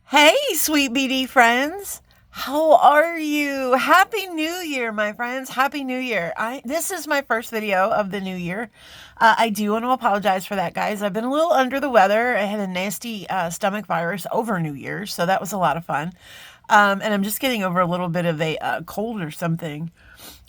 Hey, sweet Beady friends. How are you? Happy New Year, my friends. Happy New Year. This is my first video of the new year. I do want to apologize for that, guys. I've been a little under the weather. I had a nasty stomach virus over New Year's, so that was a lot of fun. And I'm just getting over a little bit of a cold or something.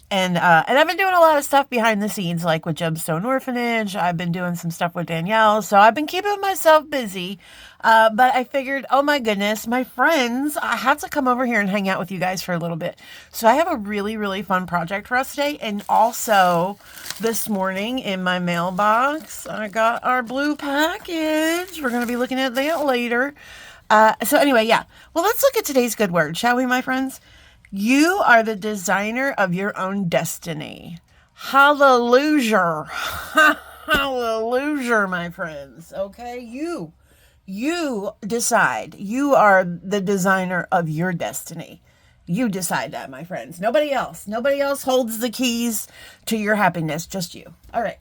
And I've been doing a lot of stuff behind the scenes, like with Gemstone Orphanage. I've been doing some stuff with Danielle, so I've been keeping myself busy. But I figured, oh my goodness, my friends, I have to come over here and hang out with you guys for a little bit. So I have a really, really fun project for us today. And also, this morning in my mailbox, I got our blue package. We're going to be looking at that later. So anyway, yeah. Well, let's look at today's good word, shall we, my friends? You are the designer of your own destiny. Hallelujah. Hallelujah, my friends. Okay? You decide. You are the designer of your destiny. You decide that, my friends. Nobody else. Nobody else holds the keys to your happiness. Just you. All right.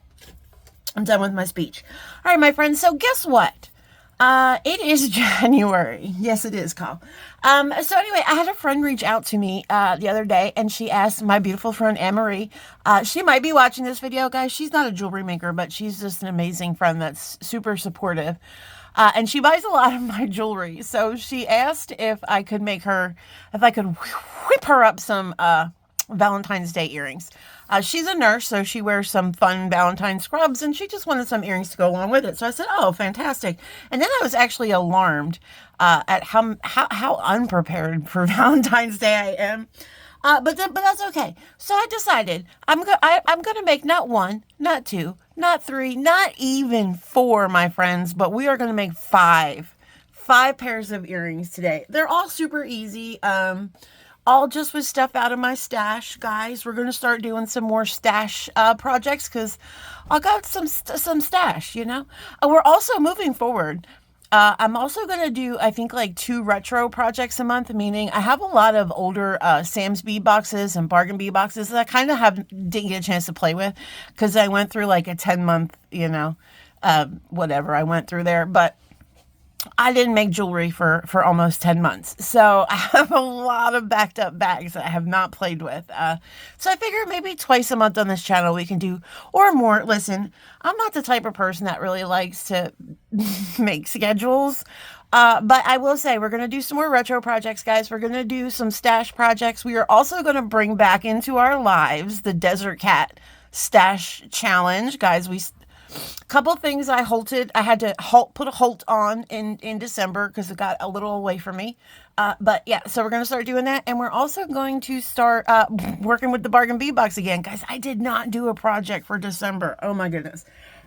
I'm done with my speech. All right, my friends. So guess what? It is January. Yes, it is, Kyle. So anyway, I had a friend reach out to me, the other day, and she asked my beautiful friend, Anne-Marie, she might be watching this video, guys. She's not a jewelry maker, but she's just an amazing friend that's super supportive. And she buys a lot of my jewelry. So she asked if I could whip her up some, Valentine's Day earrings. She's a nurse, so she wears some fun Valentine scrubs, and she just wanted some earrings to go along with it. So I said, "Oh, fantastic!" And then I was actually alarmed at how unprepared for Valentine's Day I am. But that's okay. So I decided I'm gonna make not one, not two, not three, not even four, my friends, but we are gonna make five pairs of earrings today. They're all super easy. All just with stuff out of my stash, guys. We're going to start doing some more stash projects because I got some stash, you know. We're also moving forward. I'm also going to do, I think, like 2 retro projects a month, meaning I have a lot of older Sam's Bee boxes and Bargain Bee boxes that I kind of didn't get a chance to play with because I went through like a 10-month, you know, whatever I went through there. But I didn't make jewelry for almost 10 months. So I have a lot of backed up bags that I have not played with. So I figured maybe twice a month on this channel we can do, or more. Listen, I'm not the type of person that really likes to make schedules. But I will say we're going to do some more retro projects, guys. We're going to do some stash projects. We are also going to bring back into our lives the Desert Cat Stash Challenge. Guys, couple things I had to put a halt on in December because it got a little away from me. But yeah, so we're going to start doing that. And we're also going to start working with the Bargain Bee box again. Guys, I did not do a project for December. Oh my goodness.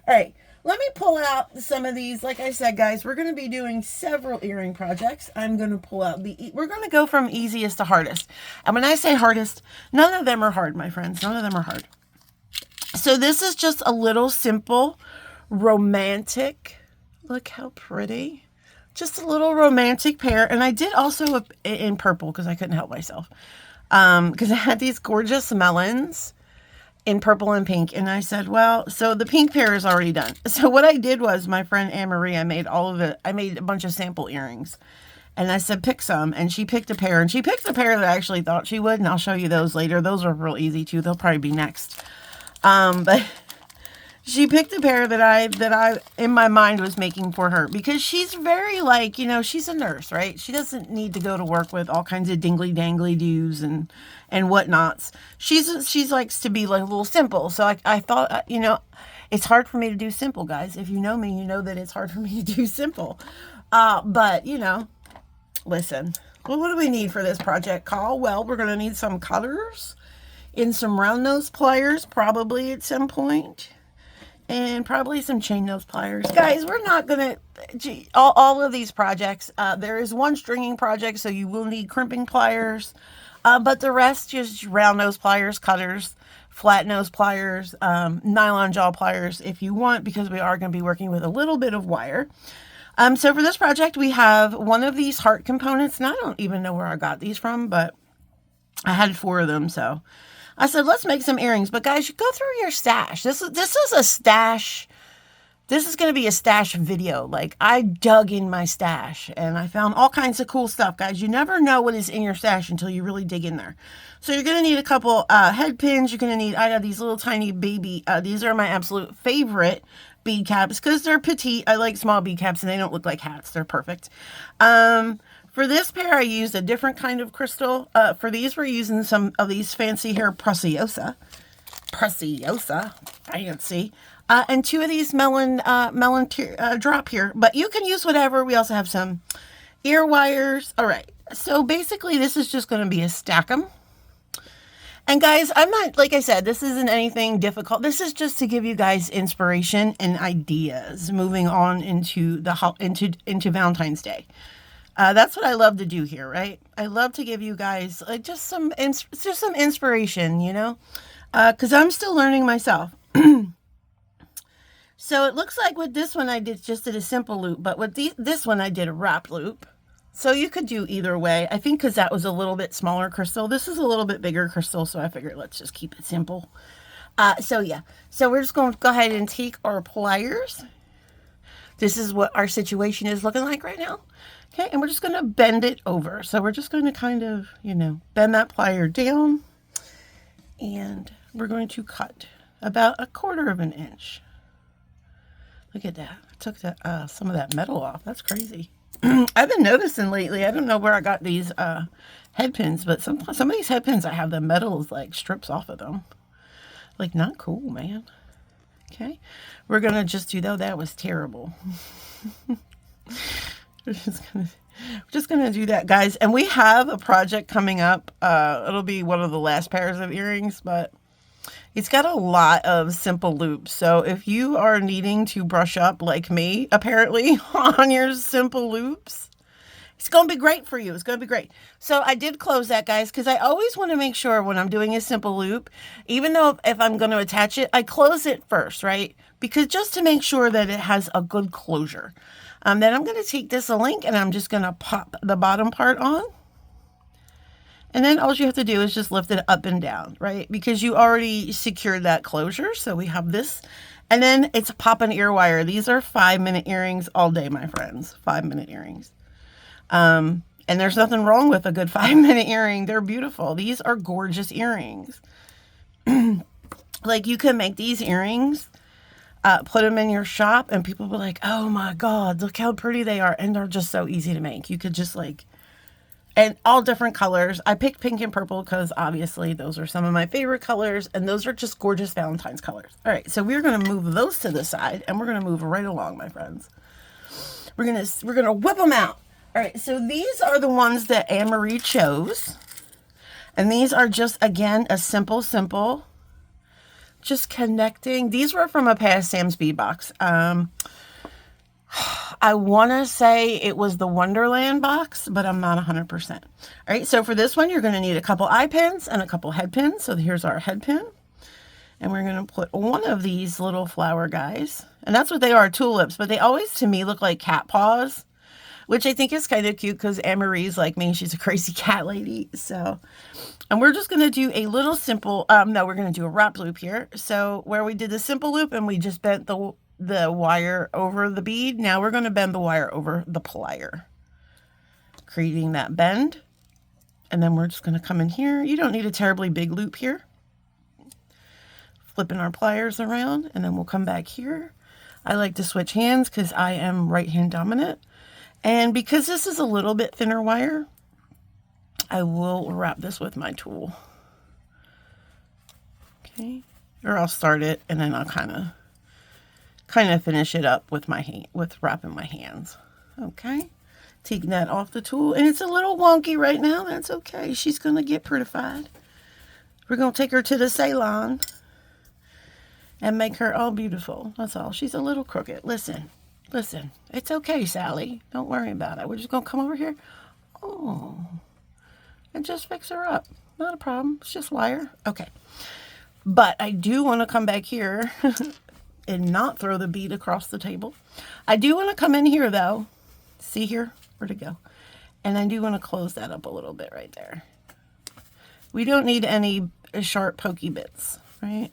All right, let me pull out some of these. Like I said, guys, we're going to be doing several earring projects. I'm going to pull out we're going to go from easiest to hardest. And when I say hardest, none of them are hard, my friends. None of them are hard. So this is just a little simple, romantic, look how pretty, just a little romantic pair. And I did also in purple because I couldn't help myself. Because I had these gorgeous melons in purple and pink. And I said, well, so the pink pair is already done. So what I did was my friend Anne-Marie, I made a bunch of sample earrings. And I said, pick some. And she picked a pair. And she picked the pair that I actually thought she would. And I'll show you those later. Those are real easy too. They'll probably be next. But she picked a pair that I in my mind was making for her because she's very like, you know, she's a nurse, right? She doesn't need to go to work with all kinds of dingly dangly doos and whatnots. She likes to be like a little simple. So I thought, you know, it's hard for me to do simple, guys. If you know me, you know that it's hard for me to do simple. But you know, listen, well, what do we need for this project, Carl? Well, we're going to need some cutters and some round nose pliers probably at some point, and probably some chain nose pliers. Guys, we're not gonna all of these projects, there is one stringing project, so you will need crimping pliers, but the rest just round nose pliers, cutters, flat nose pliers, nylon jaw pliers if you want, because we are going to be working with a little bit of wire. So for this project we have one of these heart components, and I don't even know where I got these from, but I had 4 of them, so I said, let's make some earrings. But guys, you go through your stash. This is a stash This is going to be a stash video. Like, I dug in my stash and I found all kinds of cool stuff, guys. You never know what is in your stash until you really dig in there. So you're going to need a couple head pins. You're going to need, I have these little tiny baby, these are my absolute favorite bead caps because they're petite. I like small bead caps and they don't look like hats. They're perfect. For this pair, I used a different kind of crystal. For these, we're using some of these fancy hair Preciosa. Fancy. And 2 of these melon drop here. But you can use whatever. We also have some ear wires. All right. So basically, this is just going to be a stack 'em. And guys, I'm not, like I said, this isn't anything difficult. This is just to give you guys inspiration and ideas moving on into into Valentine's Day. That's what I love to do here, right? I love to give you guys like just some inspiration, you know, because I'm still learning myself. So it looks like with this one I did a simple loop, but with this one I did a wrap loop. So you could do either way. I think because that was a little bit smaller crystal. This is a little bit bigger crystal, so I figured let's just keep it simple. So yeah, so we're just going to go ahead and take our pliers. This is what our situation is looking like right now. Okay, and we're just going to bend it over. So we're just going to kind of, you know, bend that plier down. And we're going to cut about 1/4 of an inch. Look at that. I took that, some of that metal off. That's crazy. I've been noticing lately, I don't know where I got these head pins, but some of these head pins, I have the metals like strips off of them. Like, not cool, man. Okay. We're going to just do, though, that was terrible. We're just gonna do that, guys. And we have a project coming up. It'll be one of the last pairs of earrings, but it's got a lot of simple loops. So if you are needing to brush up like me, apparently, on your simple loops, it's going to be great for you. It's going to be great. So I did close that, guys, because I always want to make sure when I'm doing a simple loop, even though if I'm going to attach it, I close it first, right? Because just to make sure that it has a good closure. Then I'm going to take this link and I'm just going to pop the bottom part on. And then all you have to do is just lift it up and down, right? Because you already secured that closure. So we have this. And then it's a pop and ear wire. These are 5-minute earrings all day, my friends. 5-minute earrings. And there's nothing wrong with a good 5-minute earring. They're beautiful. These are gorgeous earrings. Like, you can make these earrings, put them in your shop, and people will be like, oh my God, look how pretty they are. And they're just so easy to make. You could just like, and all different colors. I picked pink and purple because obviously those are some of my favorite colors, and those are just gorgeous Valentine's colors. All right, so we're going to move those to the side, and we're going to move right along, my friends. We're going to whip them out. All right, so these are the ones that Anne-Marie chose. And these are just, again, a simple, just connecting. These were from a past Sam's Bead box. I want to say it was the Wonderland box, but I'm not 100%. All right, so for this one, you're going to need a couple eye pins and a couple head pins. So here's our head pin. And we're going to put one of these little flower guys. And that's what they are, tulips. But they always, to me, look like cat paws, which I think is kind of cute because Anne-Marie's like me. She's a crazy cat lady. So, and we're just going to do a little simple, no, we're going to do a wrap loop here. So where we did the simple loop and we just bent the wire over the bead, now we're going to bend the wire over the plier, creating that bend. And then we're just going to come in here. You don't need a terribly big loop here. Flipping our pliers around, and then we'll come back here. I like to switch hands because I am right hand dominant. And because this is a little bit thinner wire, I will wrap this with my tool. Okay. Or I'll start it and then I'll kind of finish it up with my hand, with wrapping my hands. Okay. Taking that off the tool. And it's a little wonky right now. That's okay. She's going to get prettified. We're going to take her to the salon and make her all beautiful. That's all. She's a little crooked. Listen. It's okay, Sally. Don't worry about it. We're just going to come over here. Oh. And just fix her up. Not a problem. It's just wire. Okay. But I do want to come back here and not throw the bead across the table. I do want to come in here, though. See here? Where'd it go? And I do want to close that up a little bit right there. We don't need any sharp, pokey bits, right?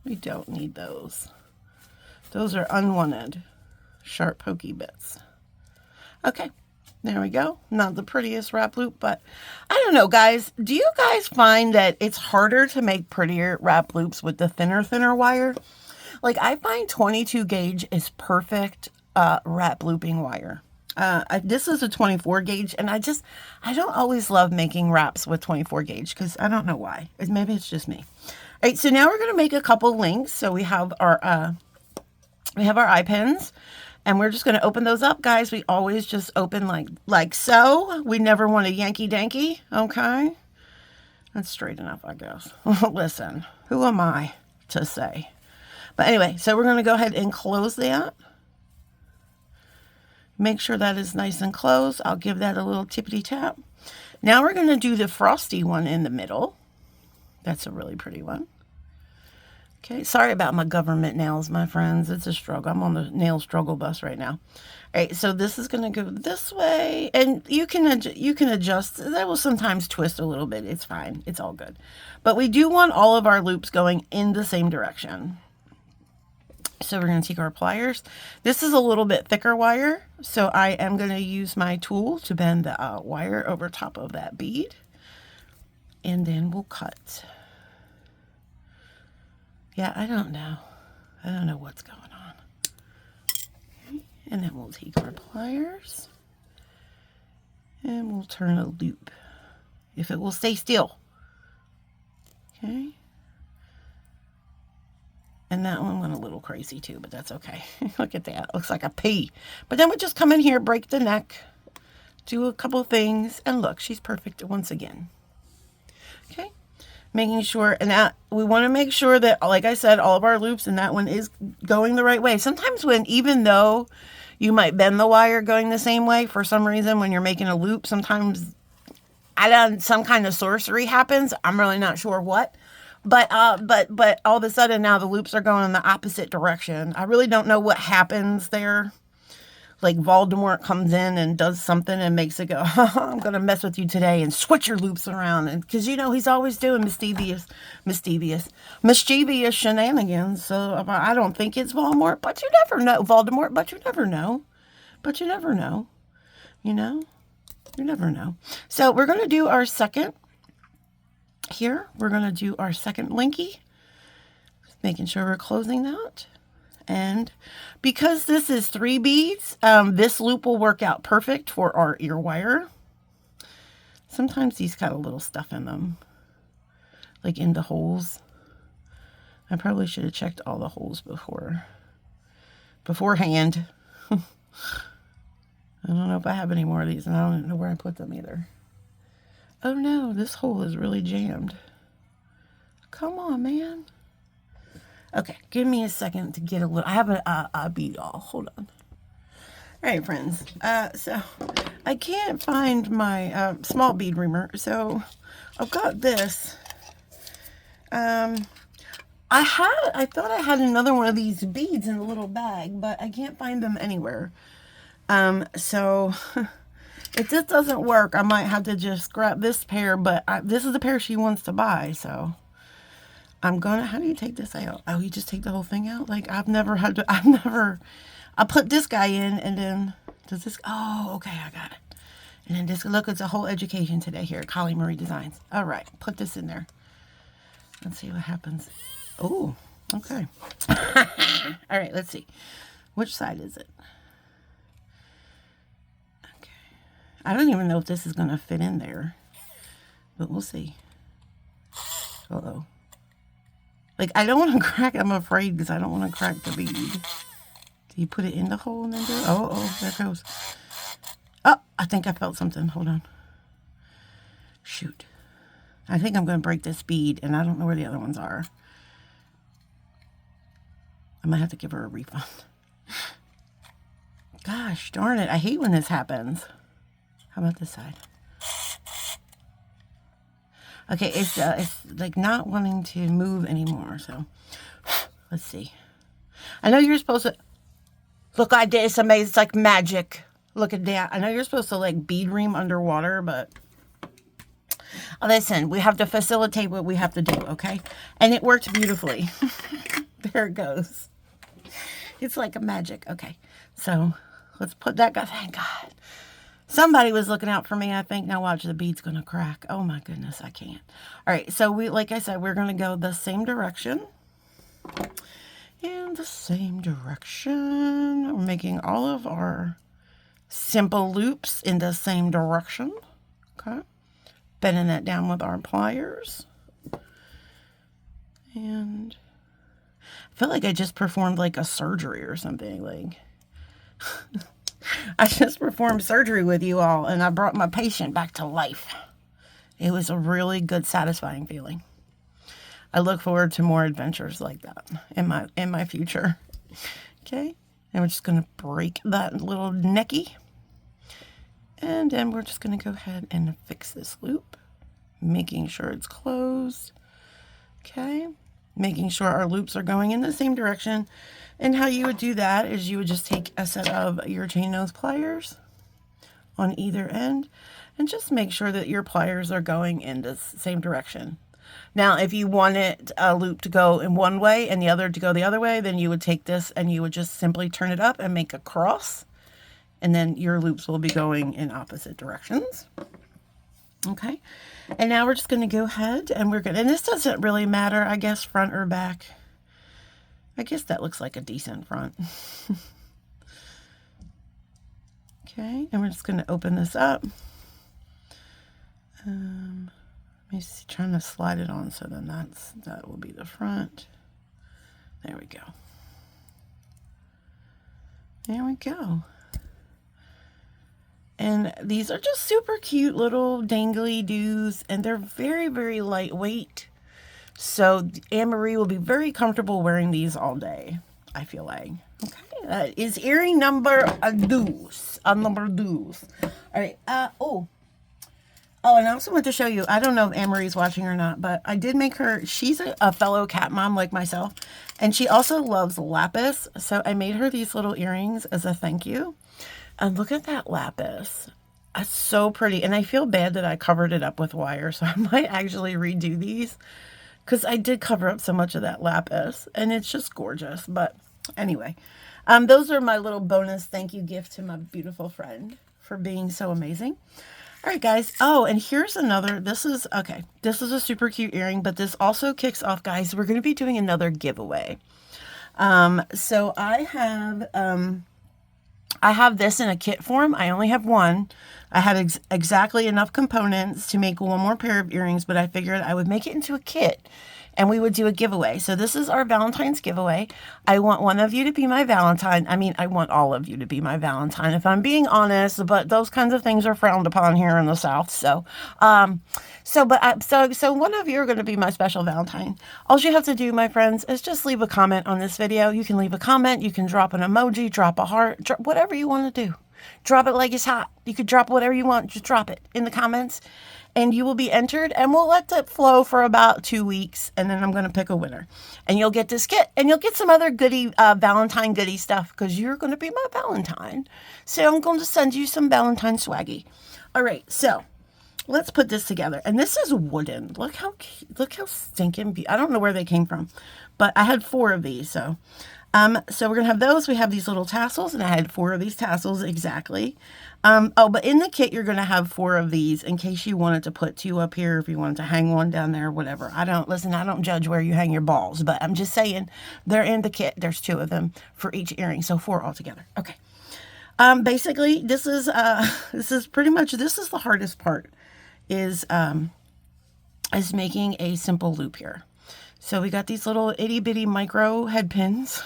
We don't need those. Those are unwanted sharp pokey bits. Okay, there we go. Not the prettiest wrap loop, but I don't know, guys. Do you guys find that it's harder to make prettier wrap loops with the thinner wire? Like, I find 22 gauge is perfect wrap looping wire. This is a 24 gauge, and I don't always love making wraps with 24 gauge because I don't know why. Maybe it's just me. All right, so now we're going to make a couple links. So we have our eye pins, and we're just going to open those up, guys. We always just open like so. We never want a Yankee danky, okay? That's straight enough, I guess. Listen, who am I to say? But anyway, so we're going to go ahead and close that. Make sure that is nice and closed. I'll give that a little tippity tap. Now we're going to do the frosty one in the middle. That's a really pretty one. Okay, sorry about my government nails, my friends. It's a struggle. I'm on the nail struggle bus right now. All right, so this is going to go this way, and you can adjust. That will sometimes twist a little bit. It's fine. It's all good. But we do want all of our loops going in the same direction. So we're going to take our pliers. This is a little bit thicker wire, so I am going to use my tool to bend the wire over top of that bead, and then we'll cut. Yeah, I don't know. I don't know what's going on. Okay. And then we'll take our pliers, and we'll turn a loop, if it will stay still. Okay. And that one went a little crazy too, but that's okay. Look at that. It looks like a P. But then we just come in here, break the neck, do a couple things, and look, she's perfect once again. Okay. Making sure, and that we want to make sure that, like I said, all of our loops and that one is going the right way. Sometimes even though you might bend the wire going the same way, for some reason, when you're making a loop, sometimes some kind of sorcery happens. I'm really not sure what. But all of a sudden now the loops are going in the opposite direction. I really don't know what happens there. Like Voldemort comes in and does something and makes it go, I'm going to mess with you today and switch your loops around. And because, he's always doing mischievous shenanigans. So I don't think it's Voldemort, but you never know. Voldemort, but you never know. But you never know. You never know. So we're going to do our second. Here, we're going to do our second linky, making sure we're closing that. And because this is 3 beads, this loop will work out perfect for our ear wire. Sometimes these got a little stuff in them, like in the holes. I probably should have checked all the holes beforehand. I don't know if I have any more of these, and I don't know where I put them either. Oh no, this hole is really jammed. Come on, man. Okay, give me a second to get a little. I have a bead all. Hold on. All right, friends. So I can't find my small bead reamer, so I've got this. I thought I had another one of these beads in a little bag, but I can't find them anywhere. So. If this doesn't work, I might have to just scrap this pair, but this is the pair she wants to buy, so I'm gonna, how do you take this out? Oh, you just take the whole thing out? Like, I put this guy in, and then, oh, okay, I got it. And then this, look, it's a whole education today here at Collie Marie Designs. All right, put this in there. Let's see what happens. Oh, okay. All right, let's see. Which side is it? I don't even know if this is going to fit in there, but we'll see. Uh-oh. Like, I don't want to crack, I'm afraid, because I don't want to crack the bead. Do you put it in the hole and then do it? Oh, there it goes. Oh, I think I felt something. Hold on. Shoot. I think I'm going to break this bead, and I don't know where the other ones are. I might have to give her a refund. Gosh, darn it. I hate when this happens. How about this side? Okay, it's like not wanting to move anymore, so let's see. I know you're supposed to, look, I did, it's amazing, it's like magic. Look at that. I know you're supposed to like bead ream underwater, but listen, we have to facilitate what we have to do, okay? And it worked beautifully. There it goes. It's like a magic. Okay, so let's put that guy. Thank God. Somebody was looking out for me, I think. Now watch, the bead's going to crack. Oh my goodness, I can't. All right, so like I said, we're going to go the same direction. In the same direction. We're making all of our simple loops in the same direction. Okay. Bending that down with our pliers. And I feel like I just performed like a surgery or something. Like, I just performed surgery with you all, and I brought my patient back to life. It was a really good, satisfying feeling. I look forward to more adventures like that in my future. Okay, and we're just going to break that little necky. And then we're just going to go ahead and fix this loop, making sure it's closed. Okay, making sure our loops are going in the same direction. And how you would do that is you would just take a set of your chain nose pliers on either end and just make sure that your pliers are going in the same direction. Now, if you wanted a loop to go in one way and the other to go the other way, then you would take this and you would just simply turn it up and make a cross. And then your loops will be going in opposite directions. Okay. And now we're just going to go ahead and and this doesn't really matter, I guess, front or back. I guess that looks like a decent front. Okay. And we're just going to open this up. Let me see, trying to slide it on so then that will be the front. There we go. There we go. And these are just super cute little dangly doos, and they're very, very lightweight. So Anne-Marie will be very comfortable wearing these all day, I feel like. Okay, that is earring number deuce. Number deuce. All right. Oh, and I also want to show you, I don't know if Anne-Marie's watching or not, but I did make her, she's a fellow cat mom like myself, and she also loves lapis. So I made her these little earrings as a thank you. And look at that lapis. It's so pretty. And I feel bad that I covered it up with wire, so I might actually redo these because I did cover up so much of that lapis, and it's just gorgeous. But anyway, those are my little bonus thank you gift to my beautiful friend for being so amazing. All right, guys. Oh, and here's another. This is a super cute earring, but this also kicks off, guys. We're going to be doing another giveaway. So I have this in a kit form. I only have one. I had exactly enough components to make one more pair of earrings, but I figured I would make it into a kit and we would do a giveaway. So this is our Valentine's giveaway. I want one of you to be my Valentine. I mean, I want all of you to be my Valentine, if I'm being honest, but those kinds of things are frowned upon here in the South. So, so one of you are going to be my special Valentine. All you have to do, my friends, is just leave a comment on this video. You can leave a comment. You can drop an emoji, drop a heart, drop whatever you want to do. Drop it like it's hot. You could drop whatever you want. Just drop it in the comments and you will be entered, and we'll let that flow for about 2 weeks. And then I'm going to pick a winner and you'll get this kit and you'll get some other goodie, Valentine goodie stuff because you're going to be my Valentine. So I'm going to send you some Valentine swaggy. All right. So let's put this together. And this is wooden. Look how stinking I don't know where they came from, but I had 4 of these. So we're going to have those. We have these little tassels, and I had 4 of these tassels exactly. But in the kit, you're going to have 4 of these in case you wanted to put 2 up here, if you wanted to hang one down there, whatever. I don't judge where you hang your balls, but I'm just saying they're in the kit. There's 2 of them for each earring. So 4 altogether. Okay. Basically this is the hardest part is making a simple loop here. So we got these little itty bitty micro head pins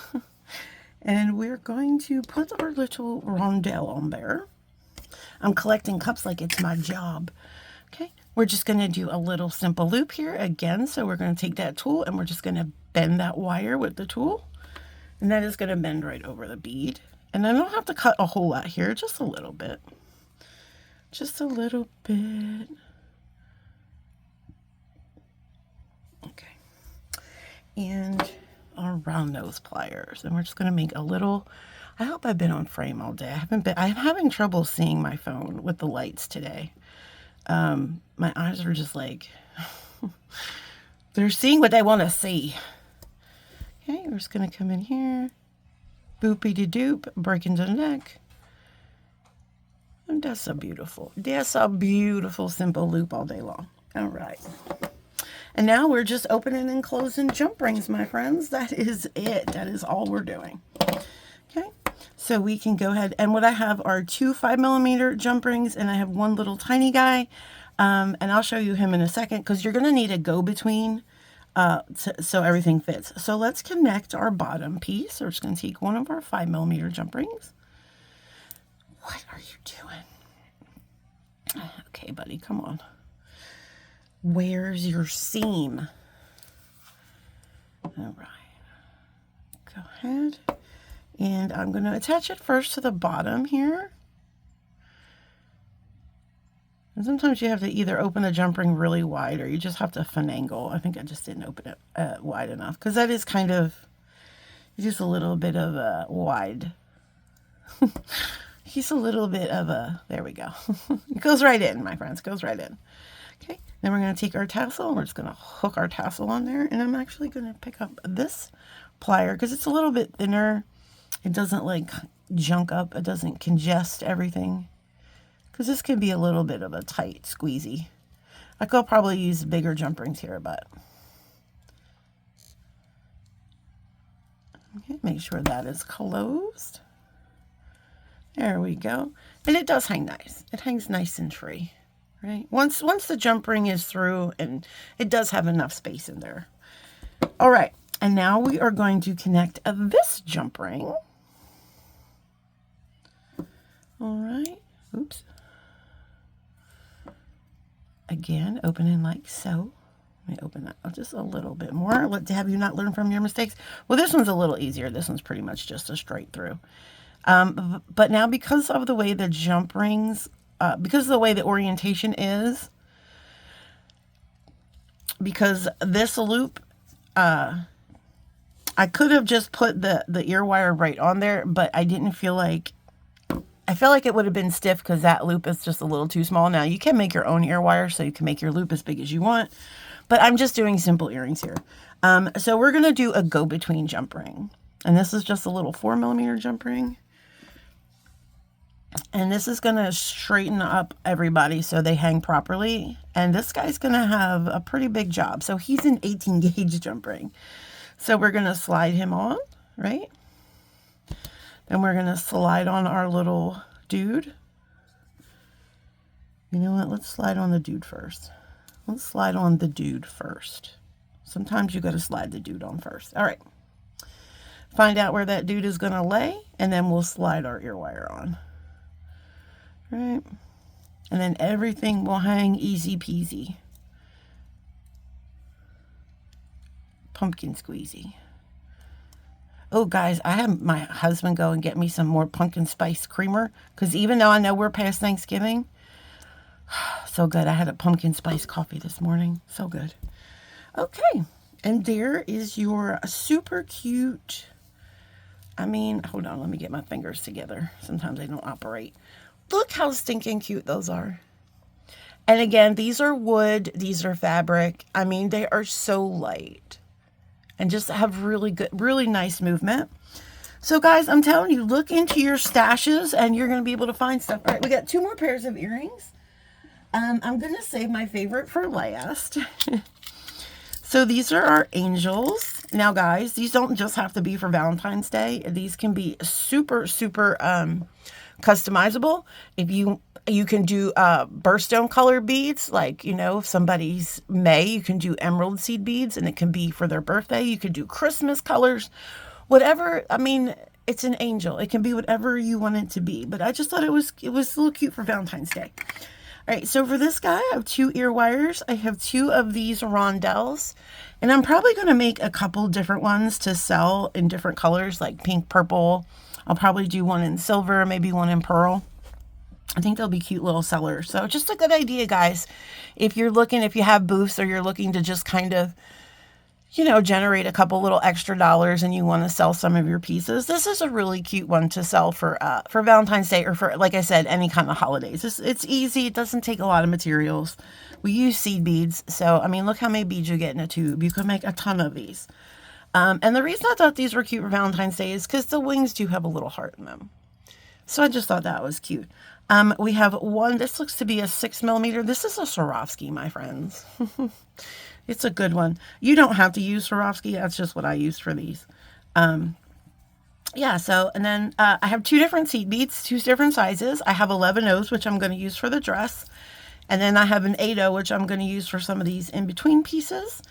and we're going to put our little rondelle on there. I'm collecting cups like it's my job. Okay. We're just going to do a little simple loop here again. So we're going to take that tool and we're just going to bend that wire with the tool, and that is going to bend right over the bead. And I don't have to cut a whole lot here, just a little bit. Just a little bit. Okay. And around those pliers. And we're just going to make a little, I hope I've been on frame all day. I'm having trouble seeing my phone with the lights today. My eyes are just like, they're seeing what they want to see. Okay, we're just going to come in here. Boopy-de-doop, break into the neck. And that's a beautiful simple loop all day long. All right. And now we're just opening and closing jump rings, my friends. That is it. That is all we're doing. Okay. So we can go ahead, and what I have are 2 5mm jump rings, and I have one little tiny guy. And I'll show you him in a second, because you're going to need a go-between so everything fits. So let's connect our bottom piece. So we're just going to take one of our 5mm jump rings. What are you doing? Okay, buddy, come on. Where's your seam? All right. Go ahead. And I'm going to attach it first to the bottom here. And sometimes you have to either open the jump ring really wide, or you just have to finagle. I think I just didn't open it wide enough, because that is kind of just a little bit of a wide. He's a little bit of a, there we go. It goes right in, my friends, goes right in. Okay, then we're going to take our tassel, and we're just going to hook our tassel on there. And I'm actually going to pick up this plier, because it's a little bit thinner. It doesn't like junk up. It doesn't congest everything. Because this can be a little bit of a tight squeezy. I could probably use bigger jump rings here, but. Okay, make sure that is closed. There we go. And it does hang nice. It hangs nice and free, right? Once the jump ring is through, and it does have enough space in there. All right, and now we are going to connect this jump ring. All right, oops. Again, opening like so. Let me open that just a little bit more. Have you not learned from your mistakes? Well, this one's a little easier. This one's pretty much just a straight through. But now, because of the way the jump rings, because of the way the orientation is, because this loop, I could have just put the ear wire right on there, but I didn't feel like, I felt like it would have been stiff, because that loop is just a little too small. Now, you can make your own ear wire, so you can make your loop as big as you want, but I'm just doing simple earrings here. So we're going to do a go-between jump ring, and this is just a little 4mm jump ring. And this is going to straighten up everybody so they hang properly. And this guy's going to have a pretty big job. So he's an 18 gauge jump ring. So we're going to slide him on, right? Then we're going to slide on our little dude. You know what? Let's slide on the dude first. Let's slide on the dude first. Sometimes you got to slide the dude on first. All right. Find out where that dude is going to lay, and then we'll slide our ear wire on. Right, and then everything will hang easy peasy. Pumpkin squeezy. Oh, guys, I had my husband go and get me some more pumpkin spice creamer, because even though I know we're past Thanksgiving, so good. I had a pumpkin spice coffee this morning. So good. Okay, and there is your super cute, I mean, hold on, let me get my fingers together. Sometimes they don't operate. Look how stinking cute those are. And again, these are wood, these are fabric. I mean, they are so light and just have really good, really nice movement. So guys, I'm telling you, look into your stashes and you're going to be able to find stuff. All right, we got 2 more pairs of earrings. I'm going to save my favorite for last. So these are our angels. Now guys, these don't just have to be for Valentine's Day. These can be super, super, customizable. If you can do birthstone color beads, like, you know, if somebody's May, you can do emerald seed beads, and it can be for their birthday. You could do Christmas colors, whatever. I mean, it's an angel. It can be whatever you want it to be. But I just thought it was a little cute for Valentine's Day. All right, so for this guy, I have 2 ear wires. I have 2 of these rondelles, and I'm probably going to make a couple different ones to sell in different colors, like pink, purple. I'll probably do one in silver, maybe one in pearl. I think they'll be cute little sellers. So just a good idea, guys. If you're looking, if you have booths, or you're looking to just kind of, you know, generate a couple little extra dollars and you want to sell some of your pieces, this is a really cute one to sell for Valentine's Day, or for, like I said, any kind of holidays. It's easy. It doesn't take a lot of materials. We use seed beads. So, I mean, look how many beads you get in a tube. You can make a ton of these. And the reason I thought these were cute for Valentine's Day is because the wings do have a little heart in them. So I just thought that was cute. We have one, this looks to be a 6mm. This is a Swarovski, my friends. It's a good one. You don't have to use Swarovski. That's just what I use for these. Yeah, so, and then I have 2 different seed beads, 2 different sizes. I have 11 O's, which I'm going to use for the dress. And then I have an 8O, which I'm going to use for some of these in-between pieces.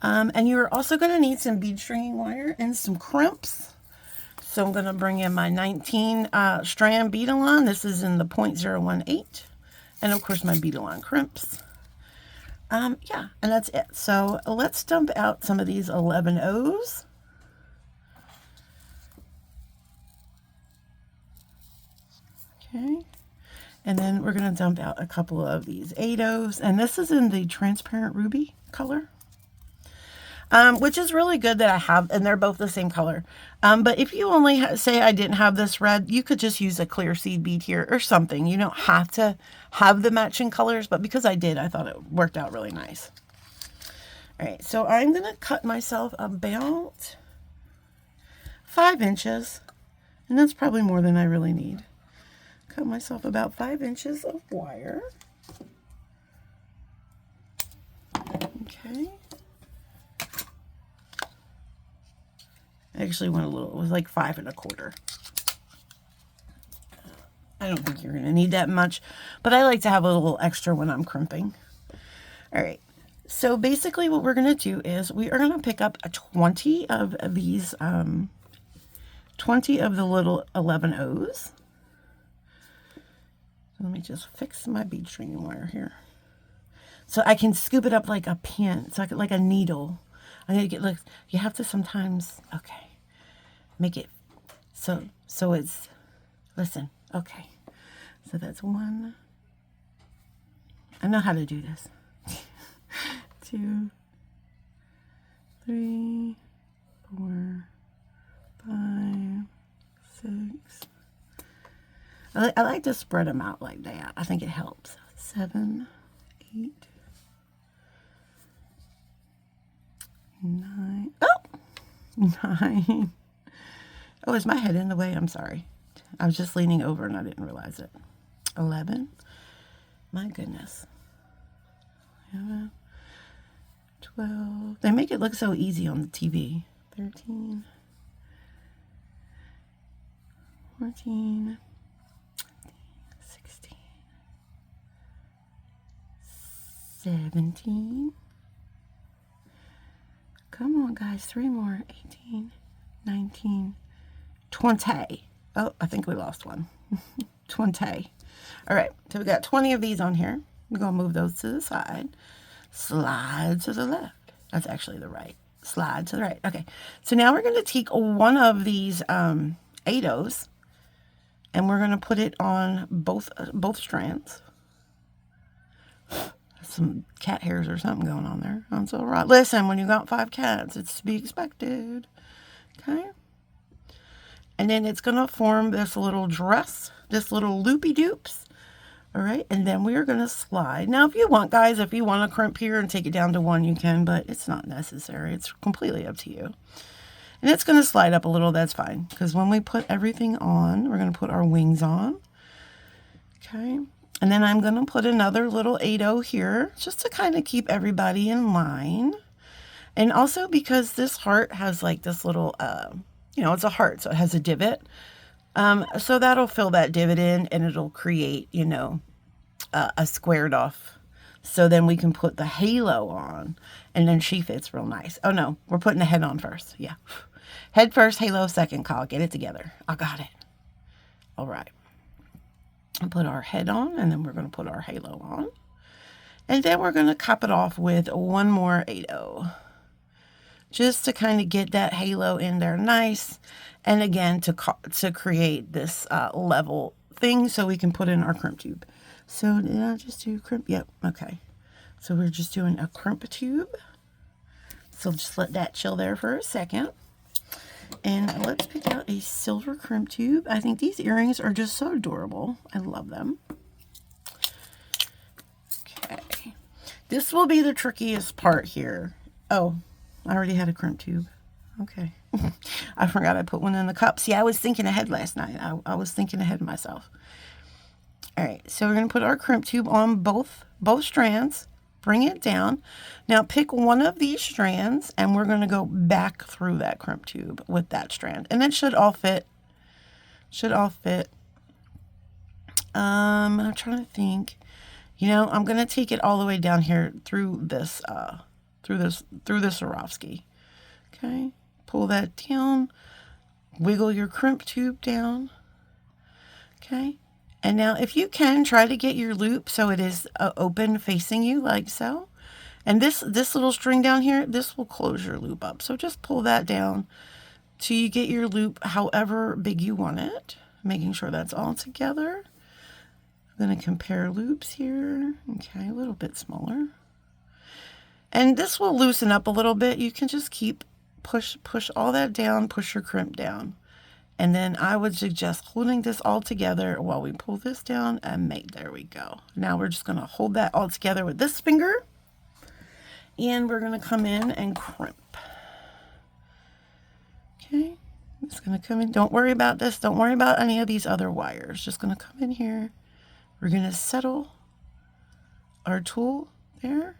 And you're also going to need some bead stringing wire and some crimps. So I'm going to bring in my 19 strand Beadalon. This is in the 0.018. And of course my Beadalon crimps. Yeah, and that's it. So let's dump out some of these 11 O's. Okay. And then we're going to dump out a couple of these 8 O's. And this is in the transparent ruby color. Which is really good that I have, and they're both the same color. But if you only say I didn't have this red, you could just use a clear seed bead here or something. You don't have to have the matching colors, but because I did, I thought it worked out really nice. All right, so I'm going to cut myself about 5 inches, and that's probably more than I really need. Cut myself about 5 inches of wire. Okay. I actually went a little, it was like 5 1/4. I don't think you're going to need that much, but I like to have a little extra when I'm crimping. All right. So basically what we're going to do is we are going to pick up 20 of these, 20 of the little 11 O's. Let me just fix my bead stringing wire here. So I can scoop it up like a pin, so I can, like a needle. I'm going to get, like, you have to sometimes, okay, make it, so it's, listen, okay. So that's 1, I know how to do this. 2, 3, 4, 5, 6. I like to spread them out like that. I think it helps. 7, 8, 9. Oh, 9. Oh, is my head in the way? I'm sorry. I was just leaning over and I didn't realize it. 11. My goodness. 11, 12. They make it look so easy on the TV. 13, 14, 16, 17. Come on, guys. 3 more. 18, 19, 20. Oh, I think we lost one. 20. All right. So we got 20 of these on here. We're going to move those to the side. Slide to the left. That's actually the right. Slide to the right. Okay. So now we're going to take one of these 8 O's and we're going to put it on both strands. Some cat hairs or something going on there. That's all right. Listen, when you got 5 cats, it's to be expected. Okay. And then it's going to form this little dress, this little loopy doops. All right. And then we are going to slide. Now, if you want, guys, if you want to crimp here and take it down to 1, you can, but it's not necessary. It's completely up to you. And it's going to slide up a little. That's fine. Because when we put everything on, we're going to put our wings on. Okay. And then I'm going to put another little 8O here just to kind of keep everybody in line. And also because this heart has like this little, you know, it's a heart, so it has a divot. So that'll fill that divot in and it'll create, you know, a squared off. So then we can put the halo on and then she fits real nice. Oh no, we're putting the head on first. Yeah. Head first, halo second, Kyle. Get it together. I got it. All right. And put our head on and then we're going to put our halo on. And then we're going to cap it off with one more 8O. Just to kind of get that halo in there nice. And again, to create this level thing so we can put in our crimp tube. So did I just do crimp? Yep. Okay. So we're just doing a crimp tube. So just let that chill there for a second. And let's pick out a silver crimp tube. I think these earrings are just so adorable. I love them. Okay. This will be the trickiest part here. Oh, I already had a crimp tube. Okay. I forgot I put one in the cup. See, I was thinking ahead last night. I was thinking ahead myself. All right, so we're going to put our crimp tube on both strands. Bring it down. Now pick one of these strands, and we're going to go back through that crimp tube with that strand. And it should all fit. Should all fit. I'm trying to think. You know, I'm going to take it all the way down here through this Swarovski. Okay, pull that down, wiggle your crimp tube down. Okay, and now if you can, try to get your loop so it is open facing you like so. And this little string down here, this will close your loop up. So just pull that down till you get your loop however big you want it, making sure that's all together. I'm going to compare loops here. Okay, a little bit smaller. And this will loosen up a little bit. You can just keep push all that down, push your crimp down. And then I would suggest holding this all together while we pull this down and make, there we go. Now we're just going to hold that all together with this finger. And we're going to come in and crimp. Okay, I'm just going to come in. Don't worry about this. Don't worry about any of these other wires. Just going to come in here. We're going to settle our tool there.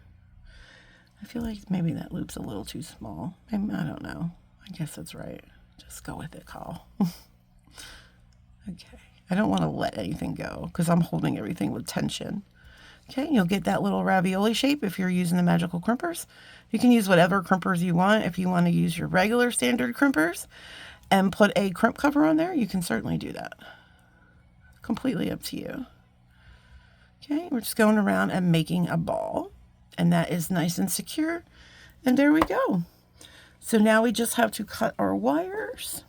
I feel like maybe that loop's a little too small. I don't know. I guess that's right. Just go with it, Call. Okay. I don't want to let anything go because I'm holding everything with tension. Okay, you'll get that little ravioli shape if you're using the magical crimpers. You can use whatever crimpers you want. If you want to use your regular standard crimpers and put a crimp cover on there, you can certainly do that. Completely up to you. Okay, we're just going around and making a ball. And that is nice and secure. And there we go. So now we just have to cut our wires.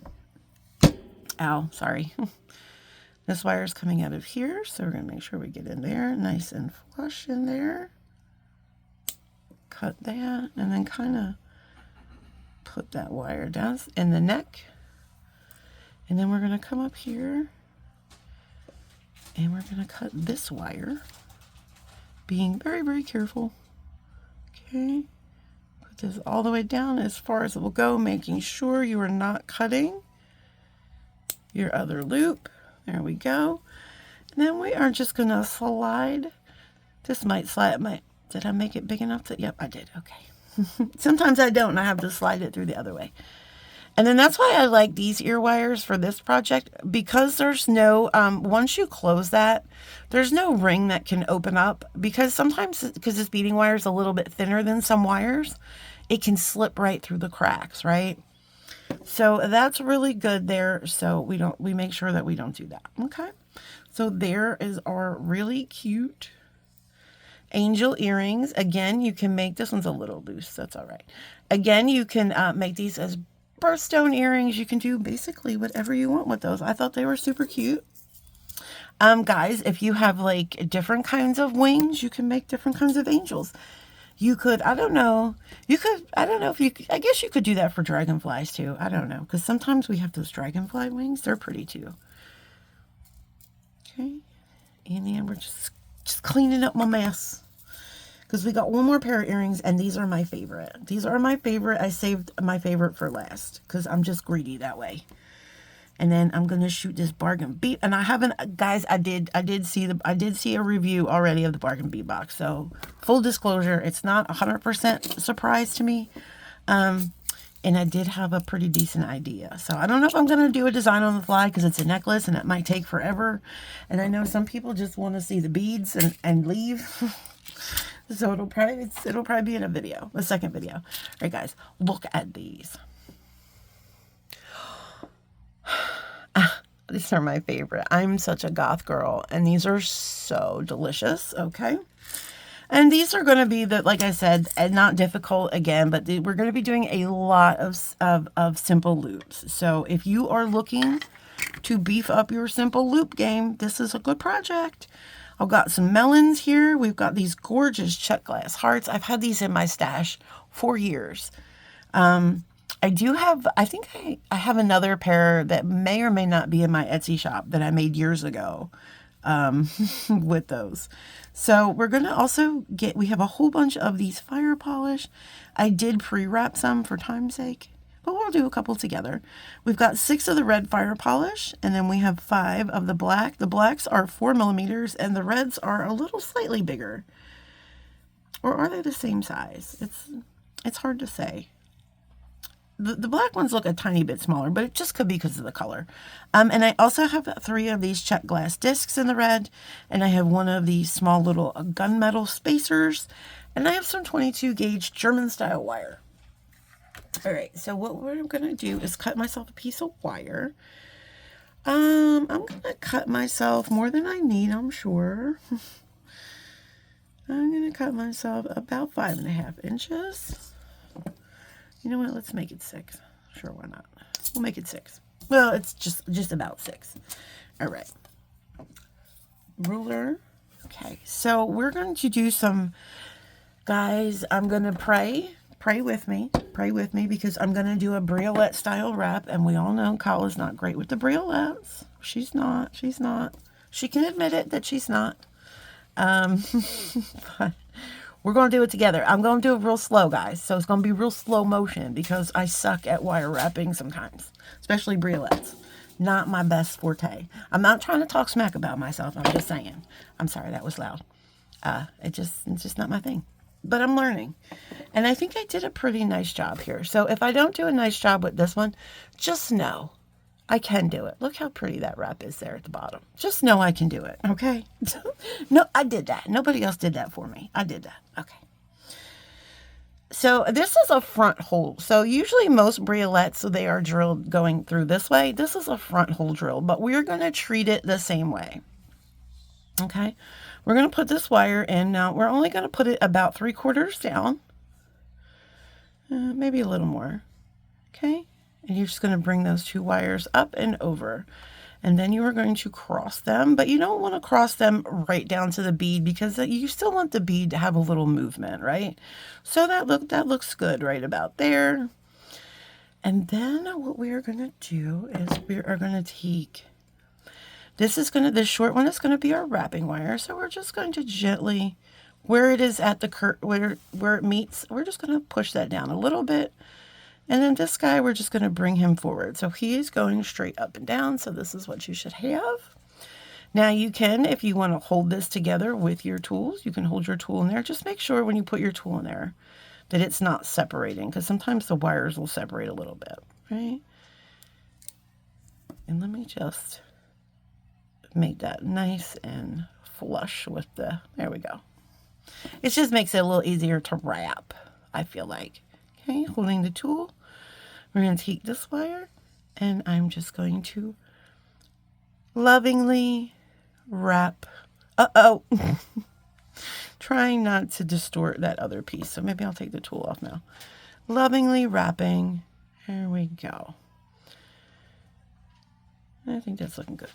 Ow, sorry. This wire is coming out of here. So we're going to make sure we get in there nice and flush in there. Cut that and then kind of put that wire down in the neck. And then we're going to come up here and we're going to cut this wire, being very, very careful. Okay, put this all the way down as far as it will go, making sure you are not cutting your other loop. There we go. And then we are just going to slide. This might slide. Did I make it big enough? Yep, I did. Okay. Sometimes I don't, and I have to slide it through the other way. And then that's why I like these ear wires for this project, because there's no, once you close that, there's no ring that can open up, because sometimes, because this beading wire is a little bit thinner than some wires, it can slip right through the cracks, right? So that's really good there. So we make sure that we don't do that. Okay. So there is our really cute angel earrings. Again, you can make, this one's a little loose. That's all right. Again, you can make these as birthstone earrings. You can do basically whatever you want with those. I thought they were super cute. Guys, if you have like different kinds of wings, you can make different kinds of angels. You could, I don't know if you could, I guess you could do that for dragonflies too. I don't know, because sometimes we have those dragonfly wings. They're pretty too. Okay, and then we're just cleaning up my mess. Because we got one more pair of earrings, and these are my favorite. These are my favorite. I saved my favorite for last because I'm just greedy that way. And then I'm gonna shoot this bargain bead. And I haven't, guys. I did see a review already of the bargain bead box. So full disclosure, it's not 100% surprise to me. And I did have a pretty decent idea. So I don't know if I'm gonna do a design on the fly because it's a necklace and it might take forever. And I know some people just want to see the beads and leave. So it'll probably be in a video, the second video. All right, guys, look at these. These are my favorite. I'm such a goth girl, and these are so delicious. Okay, and these are going to be like I said, and not difficult again, but we're going to be doing a lot of simple loops. So if you are looking to beef up your simple loop game, this is a good project. I've got some melons here. We've got these gorgeous check glass hearts. I've had these in my stash for years. I do have, I think I have another pair that may or may not be in my Etsy shop that I made years ago with those. So we're going to also we have a whole bunch of these fire polish. I did pre-wrap some for time's sake, but we'll do a couple together. We've got 6 of the red fire polish, and then we have 5 of the black. The blacks are 4 millimeters, and the reds are a little slightly bigger. Or are they the same size? It's hard to say. The black ones look a tiny bit smaller, but it just could be because of the color. And I also have 3 of these check glass discs in the red, and I have 1 of these small little gunmetal spacers, and I have some 22 gauge German style wire. All right, so what we're gonna do is cut myself a piece of wire. I'm gonna cut myself more than I need, I'm sure. I'm gonna cut myself about 5.5 inches. You know what? Let's make it 6. Sure, why not? We'll make it 6. Well, it's just about 6. All right. Ruler. Okay, so we're going to do some, guys, I'm going to pray with me, because I'm going to do a briolette style wrap, and we all know Kyla's not great with the briolettes. She's not. She can admit it that she's not. But we're going to do it together. I'm going to do it real slow, guys. So it's going to be real slow motion because I suck at wire wrapping sometimes, especially briolettes. Not my best forte. I'm not trying to talk smack about myself. I'm just saying. I'm sorry, that was loud. It's just not my thing. But I'm learning. And I think I did a pretty nice job here. So if I don't do a nice job with this one, just know I can do it. Look how pretty that wrap is there at the bottom. Just know I can do it, okay? No, I did that. Nobody else did that for me. I did that. Okay. So this is a front hole. So usually most briolettes, they are drilled going through this way. This is a front hole drill, but we're going to treat it the same way. Okay. We're going to put this wire in. Now, we're only going to put it about 3/4 down. Maybe a little more. Okay. And you're just going to bring those 2 wires up and over. And then you are going to cross them, but you don't want to cross them right down to the bead because you still want the bead to have a little movement, right? So that looks good right about there. And then what we are going to do is we are going to take, this short one is going to be our wrapping wire. So we're just going to gently, where it is at the where it meets, we're just going to push that down a little bit. And then this guy, we're just going to bring him forward. So he is going straight up and down. So this is what you should have. Now you can, if you want to hold this together with your tools, you can hold your tool in there. Just make sure when you put your tool in there that it's not separating, because sometimes the wires will separate a little bit, right? And let me just make that nice and flush with the, there we go. It just makes it a little easier to wrap, I feel like. Okay, holding the tool, we're going to take this wire, and I'm just going to lovingly wrap. Trying not to distort that other piece, so maybe I'll take the tool off now. Lovingly wrapping. There we go. I think that's looking good.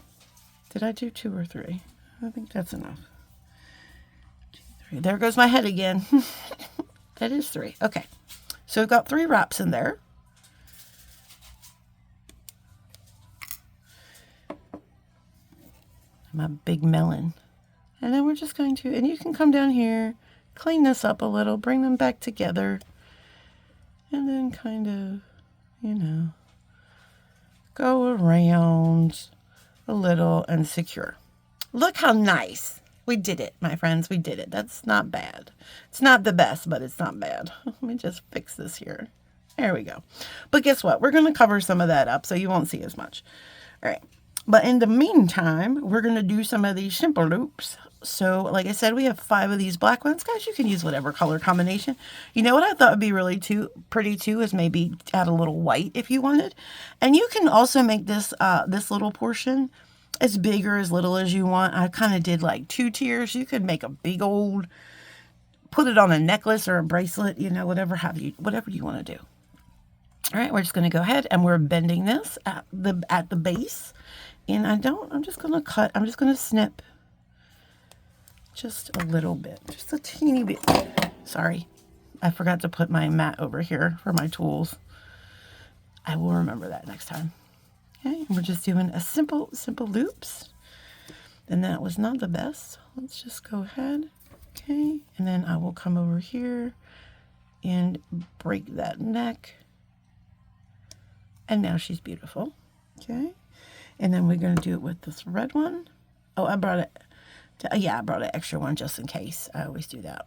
Did I do 2 or 3? I think that's enough. 2, 3. There goes my head again. That is 3. Okay. So we've got 3 wraps in there. My big melon. And then we're just going to, and you can come down here, clean this up a little, bring them back together, and then kind of, you know, go around a little and secure. Look how nice. We did it, my friends. We did it. That's not bad. It's not the best, but it's not bad. Let me just fix this here. There we go. But guess what? We're going to cover some of that up so you won't see as much. All right. But in the meantime, we're going to do some of these simple loops. So like I said, we have 5 of these black ones. Guys, you can use whatever color combination. You know what I thought would be really pretty too is maybe add a little white if you wanted. And you can also make this this little portion as big or as little as you want. I kind of did like 2 tiers. You could make a big old, put it on a necklace or a bracelet, you know, whatever you want to do. All right, we're just going to go ahead and we're bending this at the base. And I'm just going to cut, I'm just going to snip just a little bit, just a teeny bit. Sorry, I forgot to put my mat over here for my tools. I will remember that next time. Okay, we're just doing a simple loops. And that was not the best. Let's just go ahead. Okay, and then I will come over here and break that neck. And now she's beautiful. Okay. And then we're going to do it with this red one. Oh, I brought it. Yeah, I brought an extra one just in case. I always do that.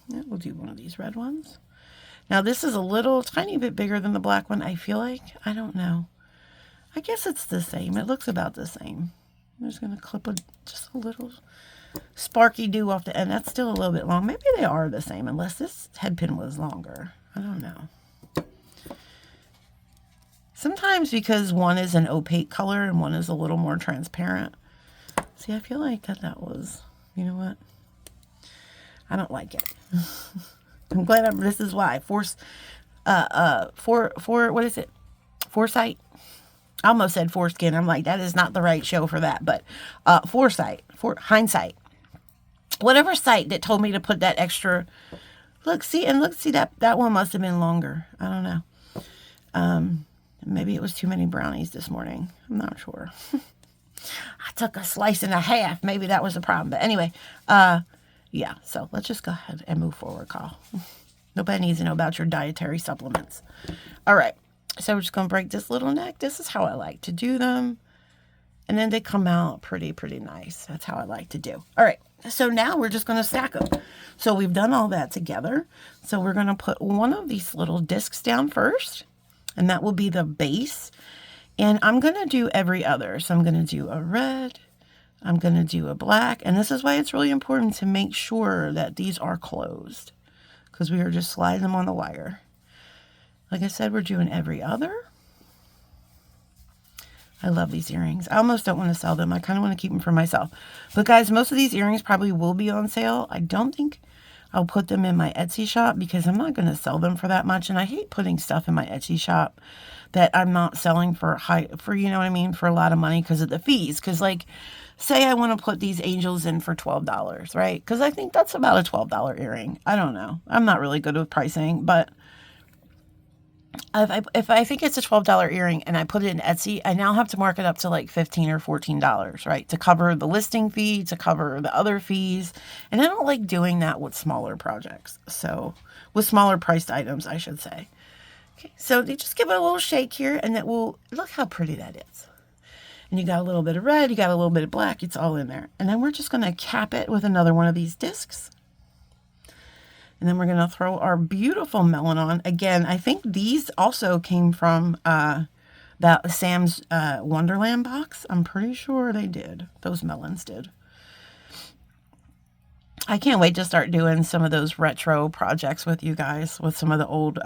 Yeah, we'll do one of these red ones. Now this is a little tiny bit bigger than the black one, I feel like. I don't know. I guess it's the same. It looks about the same. I'm just going to clip just a little sparky dew off the end. That's still a little bit long. Maybe they are the same, unless this head pin was longer. I don't know. Sometimes because one is an opaque color and one is a little more transparent. See, I feel like that was, you know what? I don't like it. I'm glad this is why. What is it? Foresight? I almost said foreskin. I'm like, that is not the right show for that. But foresight, hindsight. Whatever sight that told me to put that extra. Look, see that one must have been longer. I don't know. Maybe it was too many brownies this morning. I'm not sure. I took a slice and a half. Maybe that was the problem. But anyway, yeah. So let's just go ahead and move forward, Carl. Nobody needs to know about your dietary supplements. All right. So we're just going to break this little neck. This is how I like to do them. And then they come out pretty nice. That's how I like to do. All right. So now we're just going to stack them. So we've done all that together. So we're going to put one of these little discs down first. And that will be the base. And I'm going to do every other. So I'm going to do a red. I'm going to do a black. And this is why it's really important to make sure that these are closed, because we are just sliding them on the wire. Like I said, we're doing every other. I love these earrings. I almost don't want to sell them. I kind of want to keep them for myself. But guys, most of these earrings probably will be on sale. I don't think I'll put them in my Etsy shop because I'm not going to sell them for that much. And I hate putting stuff in my Etsy shop that I'm not selling for you know what I mean, for a lot of money because of the fees. Because like, say I want to put these angels in for $12, right? Because I think that's about a $12 earring. I don't know. I'm not really good with pricing, but if I think it's a $12 earring and I put it in Etsy, I now have to mark it up to like $15 or $14, right? To cover the listing fee, to cover the other fees. And I don't like doing that with smaller projects. So with smaller priced items, I should say. Okay, so you just give it a little shake here and it will, look how pretty that is. And you got a little bit of red, you got a little bit of black, it's all in there. And then we're just going to cap it with another one of these discs. And then we're going to throw our beautiful melon on. Again, I think these also came from that Sam's Wonderland box. I'm pretty sure they did. Those melons did. I can't wait to start doing some of those retro projects with you guys, with some of the old,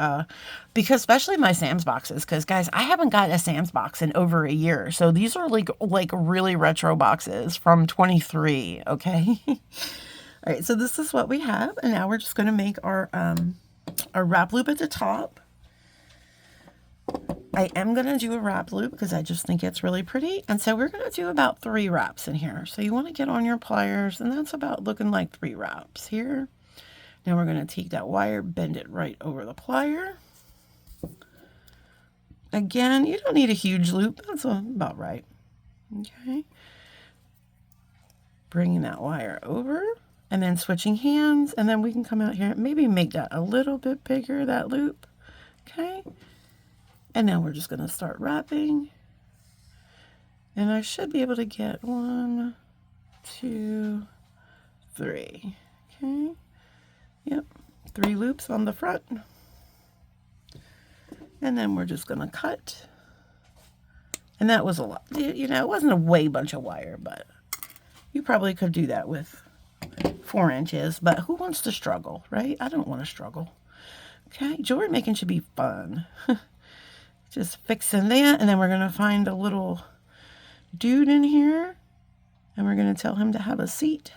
because especially my Sam's boxes, because guys, I haven't got a Sam's box in over a year. So these are like really retro boxes from 23. Okay. All right, so this is what we have, and now we're just going to make our wrap loop at the top. I am going to do a wrap loop because I just think it's really pretty, and so we're going to do about 3 wraps in here. So you want to get on your pliers, and that's about looking like 3 wraps here. Now we're going to take that wire, bend it right over the plier. Again, you don't need a huge loop. That's about right. Okay. Bringing that wire over. And then switching hands, and then we can come out here and maybe make that a little bit bigger, that loop. Okay. And now we're just going to start wrapping. And I should be able to get 1, 2, 3. Okay. Yep. 3 loops on the front. And then we're just going to cut. And that was a lot. You know, it wasn't a bunch of wire, but you probably could do that with 4 inches, but who wants to struggle, right? I don't want to struggle. Okay, jewelry making should be fun. Just fixing that, and then we're going to find a little dude in here, and we're going to tell him to have a seat.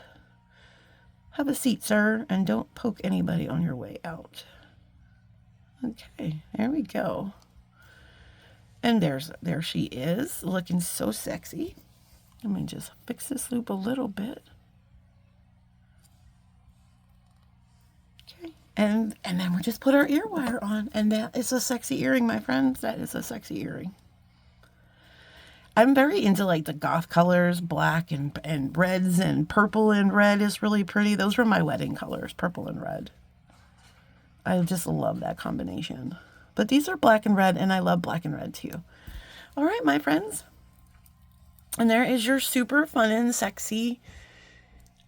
Have a seat, sir, and don't poke anybody on your way out. Okay, there we go. And there she is, looking so sexy. Let me just fix this loop a little bit. And then we'll just put our ear wire on. And that is a sexy earring, my friends. That is a sexy earring. I'm very into like the goth colors, black and reds, and purple and red is really pretty. Those were my wedding colors, purple and red. I just love that combination. but these are black and red, and I love black and red too. All right, my friends. And there is your super fun and sexy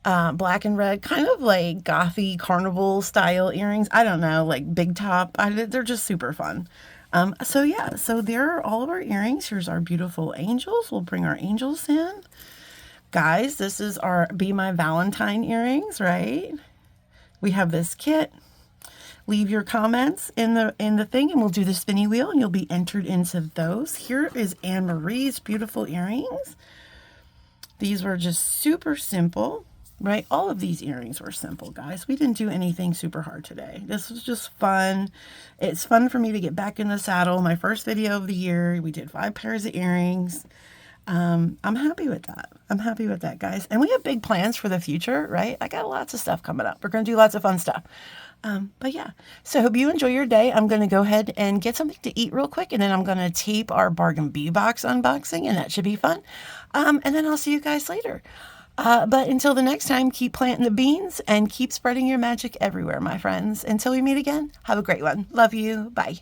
black and red, kind of like gothy carnival style earrings. I don't know, like big top. They're just super fun. So yeah, so there are all of our earrings. Here's our beautiful angels. We'll bring our angels in. Guys, this is our Be My Valentine earrings, right? We have this kit. Leave your comments in the thing, and we'll do the spinny wheel, and you'll be entered into those. Here is Anne Marie's beautiful earrings. These were just super simple, right? All of these earrings were simple, guys. We didn't do anything super hard today. This was just fun. It's fun for me to get back in the saddle. My first video of the year. We did 5 pairs of earrings. I'm happy with that. I'm happy with that, guys. And we have big plans for the future, right? I got lots of stuff coming up. We're going to do lots of fun stuff. But yeah, so I hope you enjoy your day. I'm going to go ahead and get something to eat real quick, and then I'm going to tape our Bargain Bee box unboxing, and that should be fun. And then I'll see you guys later. But until the next time, keep planting the beans and keep spreading your magic everywhere, my friends. Until we meet again, have a great one. Love you. Bye.